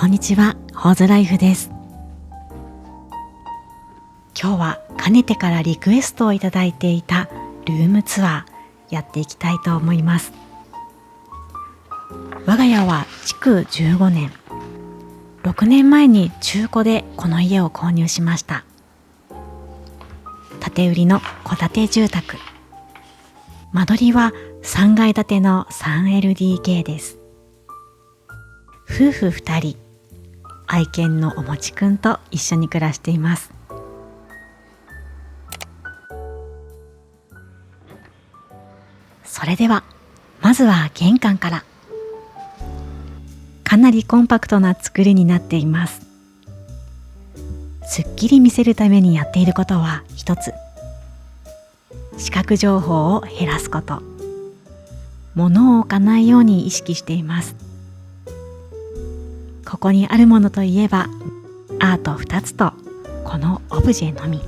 こんにちは、ホーズライフです。今日はかねてからリクエストをいただいていたルームツアーやっていきたいと思います。我が家は築15年、6年前に中古でこの家を購入しました。建て売りの戸建て住宅。間取りは3階建ての 3LDK です。夫婦2人、愛犬のおもちくんと一緒に暮らしています。それではまずは玄関から。かなりコンパクトな作りになっています。すっきり見せるためにやっていることは一つ。視覚情報を減らすこと。物を置かないように意識しています。ここにあるものといえばアート2つとこのオブジェのみ。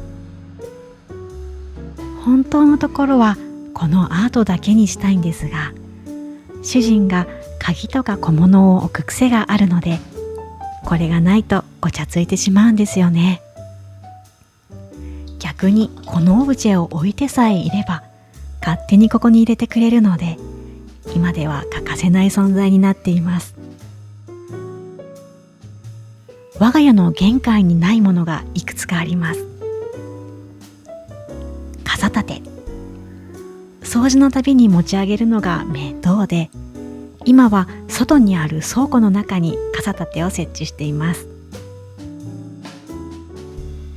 本当のところはこのアートだけにしたいんですが、主人が鍵とか小物を置く癖があるので、これがないとごちゃついてしまうんですよね。逆にこのオブジェを置いてさえいれば勝手にここに入れてくれるので、今では欠かせない存在になっています。我が家の玄関にないものがいくつかあります。傘立て。掃除のたびに持ち上げるのが面倒で、今は外にある倉庫の中に傘立てを設置しています。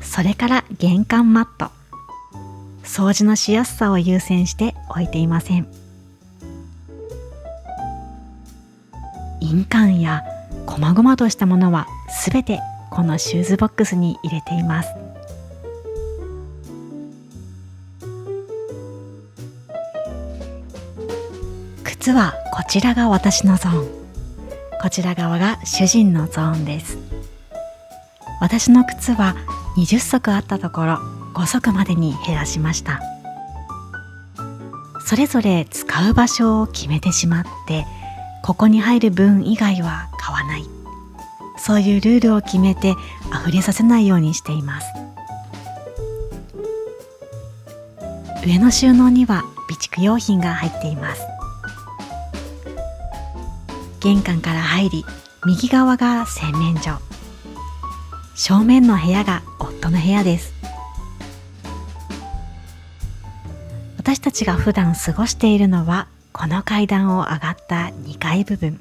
それから玄関マット。掃除のしやすさを優先して置いていません。印鑑や細々としたものはすべてこのシューズボックスに入れています。靴はこちらが私のゾーン、こちら側が主人のゾーンです。私の靴は20足あったところ5足までに減らしました。それぞれ使う場所を決めてしまって、ここに入る分以外は買わない、そういうルールを決めて溢れさせないようにしています。上の収納には備蓄用品が入っています。玄関から入り、右側が洗面所、正面の部屋が夫の部屋です。私たちが普段過ごしているのはこの階段を上がった2階部分。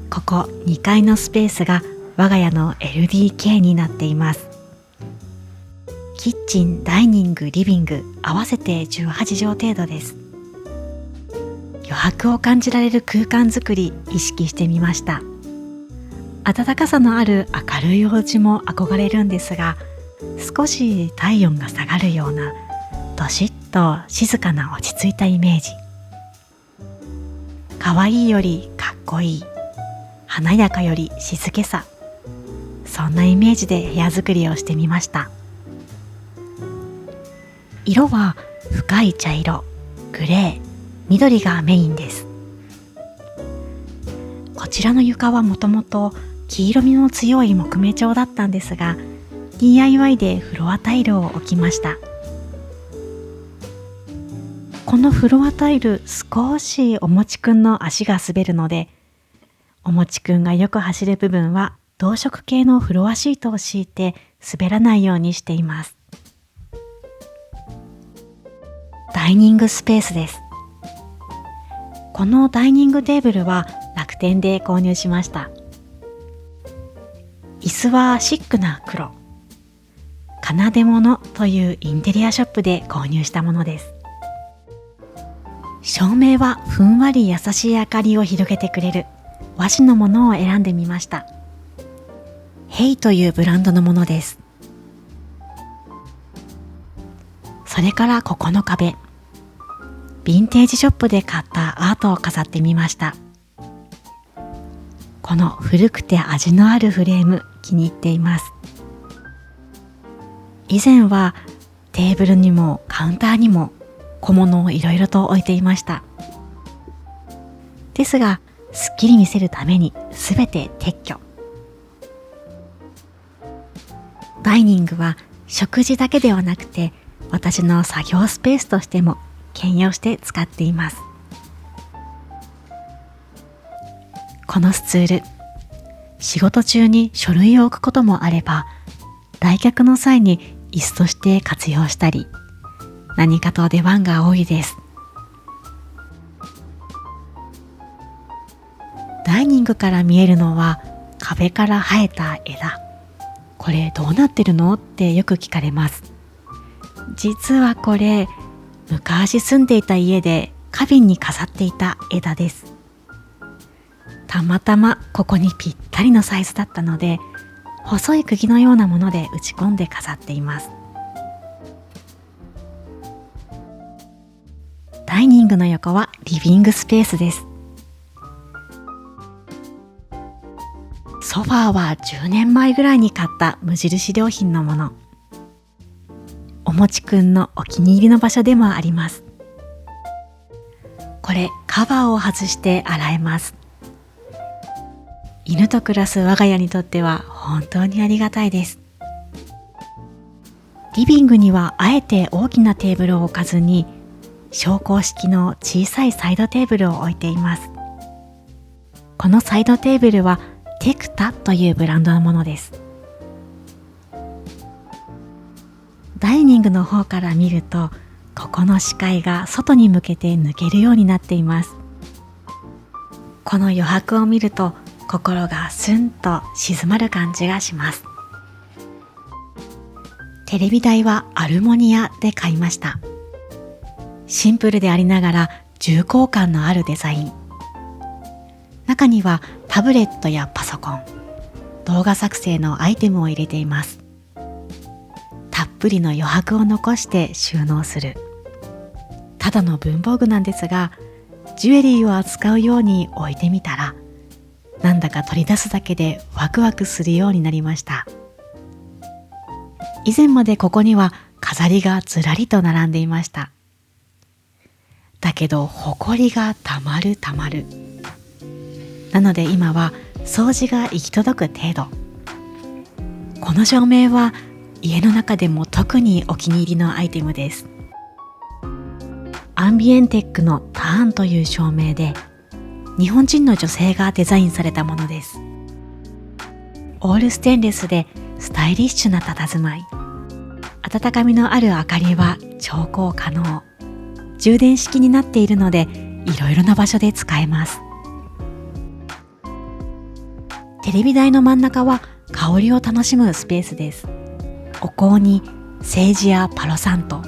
ここ2階のスペースが我が家の LDK になっています。キッチン、ダイニング、リビング合わせて18畳程度です。余白を感じられる空間づくり意識してみました。暖かさのある明るいお家も憧れるんですが、少し体温が下がるようなどしっと静かな落ち着いたイメージ。可愛いよりかっこいい、華やかより静けさ、そんなイメージで部屋作りをしてみました。色は深い茶色、グレー、緑がメインです。こちらの床はもともと黄色みの強い木目調だったんですが、DIY でフロアタイルを置きました。このフロアタイル、少しおもちくんの足が滑るので、おもちくんがよく走る部分は同色系のフロアシートを敷いて滑らないようにしています。ダイニングスペースです。このダイニングテーブルは楽天で購入しました。椅子はシックな黒、奏で物というインテリアショップで購入したものです。照明はふんわり優しい明かりを広げてくれる和紙のものを選んでみました。ヘイというブランドのものです。それからここの壁、ヴィンテージショップで買ったアートを飾ってみました。この古くて味のあるフレーム、気に入っています。以前はテーブルにもカウンターにも小物をいろいろと置いていました。ですが、すっきり見せるためにすべて撤去。ダイニングは食事だけではなくて、私の作業スペースとしても兼用して使っています。このスツール、仕事中に書類を置くこともあれば、来客の際に椅子として活用したり、何かと出番が多いです。ダイニングから見えるのは壁から生えた枝。これどうなってるのってよく聞かれます。実はこれ、昔住んでいた家で花瓶に飾っていた枝です。たまたまここにぴったりのサイズだったので、細い釘のようなもので打ち込んで飾っています。ダイニングの横はリビングスペースです。ソファーは10年前ぐらいに買った無印良品のもの。おもちくんのお気に入りの場所でもあります。これカバーを外して洗えます。犬と暮らす我が家にとっては本当にありがたいです。リビングにはあえて大きなテーブルを置かずに、昇降式の小さいサイドテーブルを置いています。このサイドテーブルはテクタというブランドのものです。ダイニングの方から見ると、ここの視界が外に向けて抜けるようになっています。この余白を見ると、心がスンと静まる感じがします。テレビ台はアルモニアで買いました。シンプルでありながら重厚感のあるデザイン。中にはタブレットやパソコン、動画作成のアイテムを入れています。たっぷりの余白を残して収納する。ただの文房具なんですが、ジュエリーを扱うように置いてみたら、なんだか取り出すだけでワクワクするようになりました。以前までここには飾りがずらりと並んでいました。だけどほこりがたまる。なので今は掃除が行き届く程度。この照明は家の中でも特にお気に入りのアイテムです。アンビエンテックのターンという照明で、日本人の女性がデザインされたものです。オールステンレスでスタイリッシュな佇まい。温かみのある明かりは調光可能。充電式になっているので、いろいろな場所で使えます。テレビ台の真ん中は香りを楽しむスペースです。お香にセージやパロサント。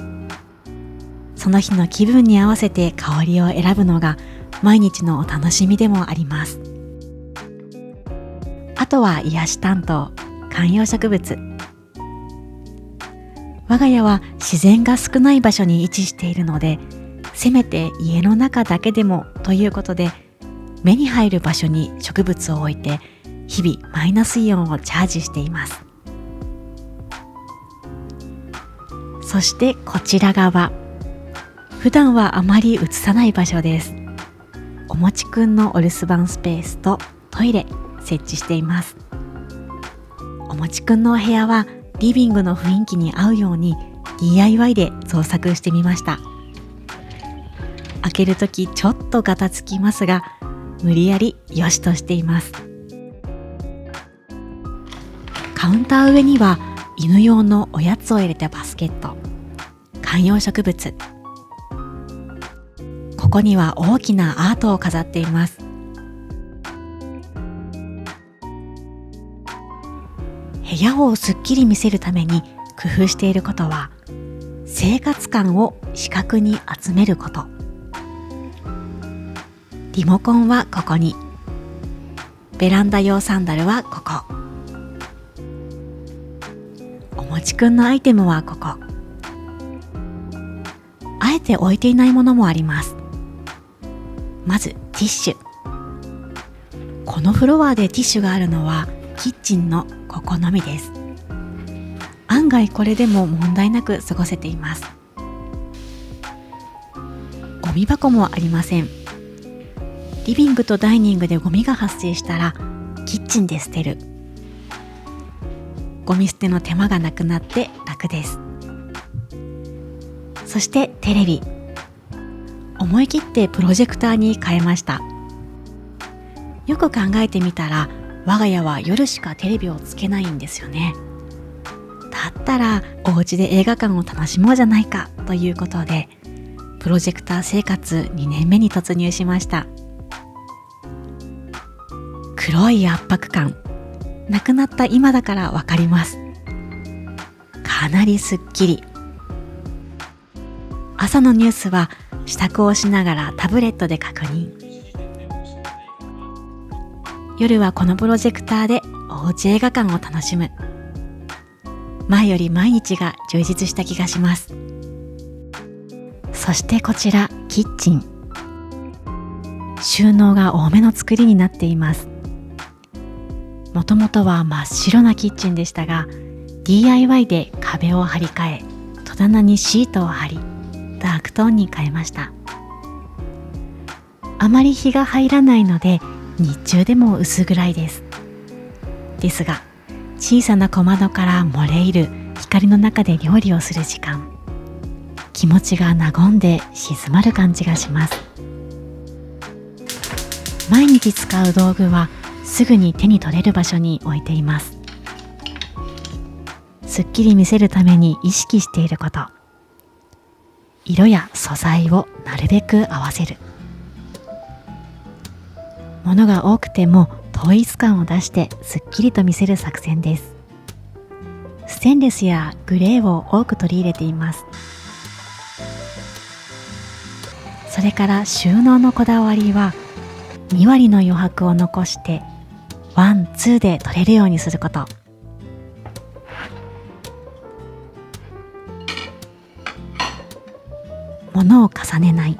その日の気分に合わせて香りを選ぶのが毎日のお楽しみでもあります。あとは癒し担当、観葉植物。我が家は自然が少ない場所に位置しているので、せめて家の中だけでもということで、目に入る場所に植物を置いて、日々マイナスイオンをチャージしています。そしてこちら側。普段はあまり映さない場所です。おもちくんのお留守番スペースとトイレ設置しています。おもちくんのお部屋はリビングの雰囲気に合うように DIY で造作してみました。開けるときちょっとガタつきますが、無理やり良しとしています。カウンター上には犬用のおやつを入れたバスケット、観葉植物。ここには大きなアートを飾っています。部屋をすっきり見せるために工夫していることは、生活感を視覚に集めること。リモコンはここに、ベランダ用サンダルはここ、おもちくんのアイテムはここ。あえて置いていないものもあります。まずティッシュ。このフロアでティッシュがあるのはキッチンのここのみです。案外これでも問題なく過ごせています。ゴミ箱もありません。リビングとダイニングでゴミが発生したらキッチンで捨てる。ゴミ捨ての手間がなくなって楽です。そしてテレビ、思い切ってプロジェクターに変えました。よく考えてみたら我が家は夜しかテレビをつけないんですよね。だったらお家で映画館を楽しもうじゃないかということで、プロジェクター生活2年目に突入しました。黒い圧迫感、なくなった今だからわかります。かなりすっきり。朝のニュースは支度をしながらタブレットで確認。夜はこのプロジェクターでおうち映画館を楽しむ。前より毎日が充実した気がします。そしてこちらキッチン。収納が多めの作りになっています。もともとは真っ白なキッチンでしたが、DIY で壁を張り替え、戸棚にシートを貼り、ダークトーンに変えました。あまり日が入らないので、日中でも薄暗いです。ですが、小さな小窓から漏れ入る光の中で料理をする時間、気持ちが和んで静まる感じがします。毎日使う道具はすぐに手に取れる場所に置いています。すっきり見せるために意識していること、色や素材をなるべく合わせる。物が多くても統一感を出してすっきりと見せる作戦です。ステンレスやグレーを多く取り入れています。それから収納のこだわりは、2割の余白を残してワン、ツーで取れるようにすること。物を重ねない。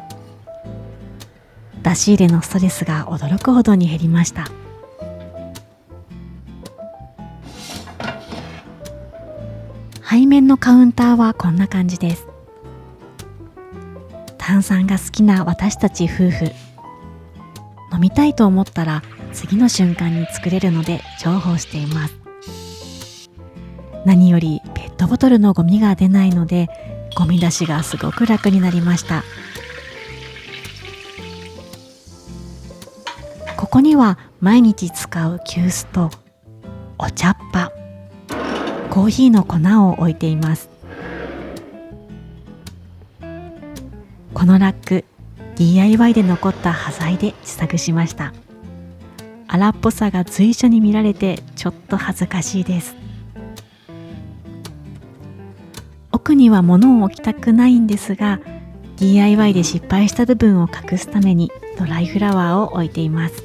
出し入れのストレスが驚くほどに減りました。背面のカウンターはこんな感じです。炭酸が好きな私たち夫婦。飲みたいと思ったら次の瞬間に作れるので重宝しています。何よりペットボトルのゴミが出ないので、ゴミ出しがすごく楽になりました。ここには毎日使う急須とお茶っ葉、コーヒーの粉を置いています。このラック、DIY で残った端材で自作しました。荒っぽさが随所に見られてちょっと恥ずかしいです。奥には物を置きたくないんですが、 DIY で失敗した部分を隠すためにドライフラワーを置いています。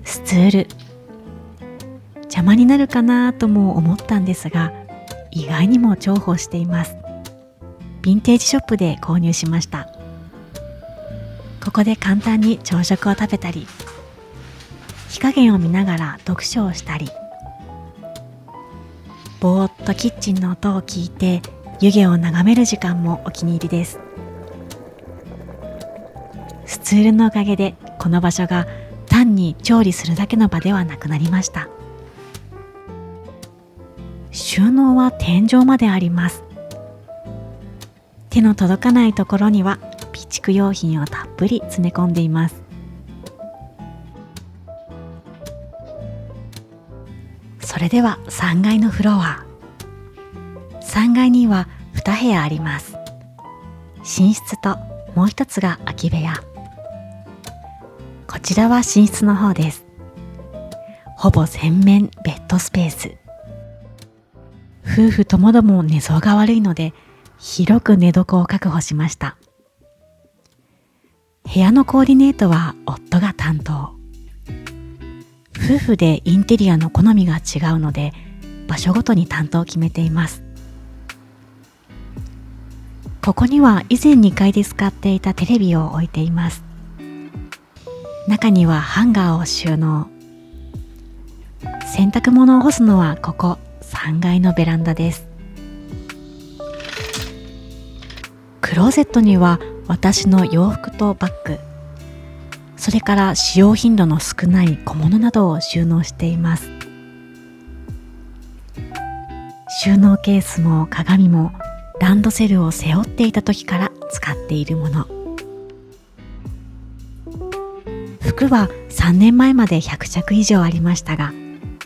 スツール、邪魔になるかなとも思ったんですが、意外にも重宝しています。ヴィンテージショップで購入しました。ここで簡単に朝食を食べたり、火加減を見ながら読書をしたり、ぼーっとキッチンの音を聞いて湯気を眺める時間もお気に入りです。スツールのおかげでこの場所が単に調理するだけの場ではなくなりました。収納は天井まであります。手の届かないところには備蓄用品をたっぷり詰め込んでいます。それでは3階のフロア。3階には2部屋あります。寝室ともう一つが空き部屋。こちらは寝室の方です。ほぼ全面ベッドスペース。夫婦ともども寝相が悪いので、広く寝床を確保しました。部屋のコーディネートは夫が担当。夫婦でインテリアの好みが違うので、場所ごとに担当を決めています。ここには以前2階で使っていたテレビを置いています。中にはハンガーを収納。洗濯物を干すのはここ3階のベランダです。クローゼットには私の洋服とバッグ、それから使用頻度の少ない小物などを収納しています。収納ケースも鏡もランドセルを背負っていた時から使っているもの。服は3年前まで100着以上ありましたが、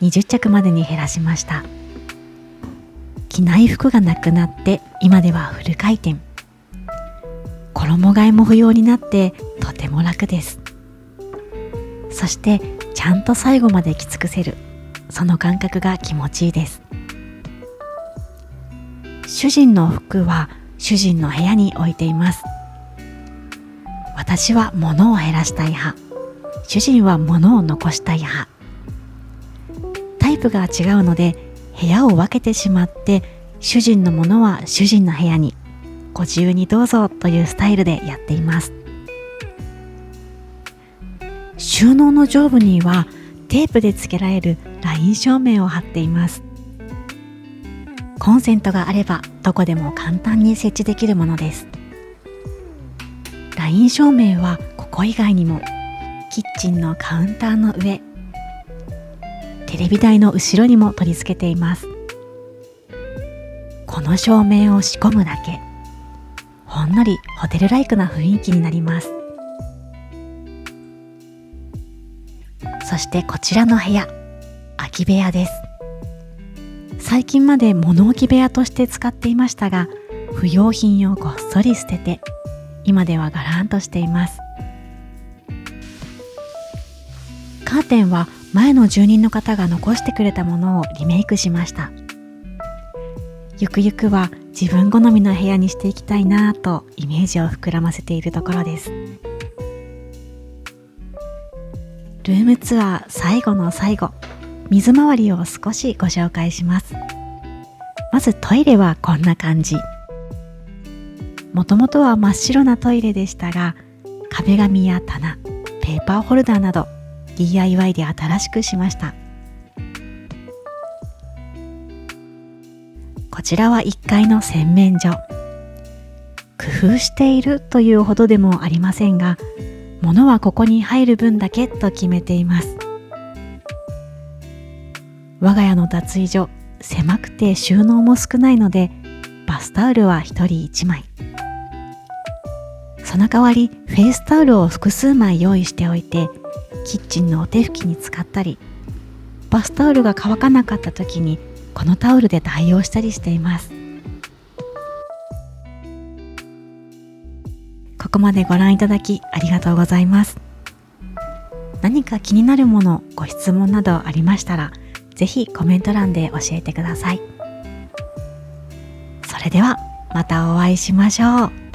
20着までに減らしました。着ない服がなくなって今ではフル回転。衣替えも不要になってとても楽です。そしてちゃんと最後まで着尽くせる、その感覚が気持ちいいです。主人の服は主人の部屋に置いています。私は物を減らしたい派、主人は物を残したい派。タイプが違うので部屋を分けてしまって、主人のものは主人の部屋に、ご自由にどうぞというスタイルでやっています。収納の上部にはテープで付けられるライン照明を貼っています。コンセントがあればどこでも簡単に設置できるものです。ライン照明はここ以外にもキッチンのカウンターの上、テレビ台の後ろにも取り付けています。この照明を仕込むだけ、ほんのりホテルライクな雰囲気になります。そしてこちらの部屋、空き部屋です。最近まで物置部屋として使っていましたが、不要品をごっそり捨てて、今ではガランとしています。カーテンは前の住人の方が残してくれたものをリメイクしました。ゆくゆくは自分好みの部屋にしていきたいなぁとイメージを膨らませているところです。ルームツアー最後の最後、水回りを少しご紹介します。まずトイレはこんな感じ。もともとは真っ白なトイレでしたが、壁紙や棚、ペーパーホルダーなど DIY で新しくしました。こちらは1階の洗面所。工夫しているというほどでもありませんが、物はここに入る分だけと決めています。我が家の脱衣所、狭くて収納も少ないので、バスタオルは1人1枚。その代わりフェイスタオルを複数枚用意しておいて、キッチンのお手拭きに使ったり、バスタオルが乾かなかった時にこのタオルで代用したりしています。ここまでご覧いただきありがとうございます。何か気になるもの、ご質問などありましたら、ぜひコメント欄で教えてください。それではまたお会いしましょう。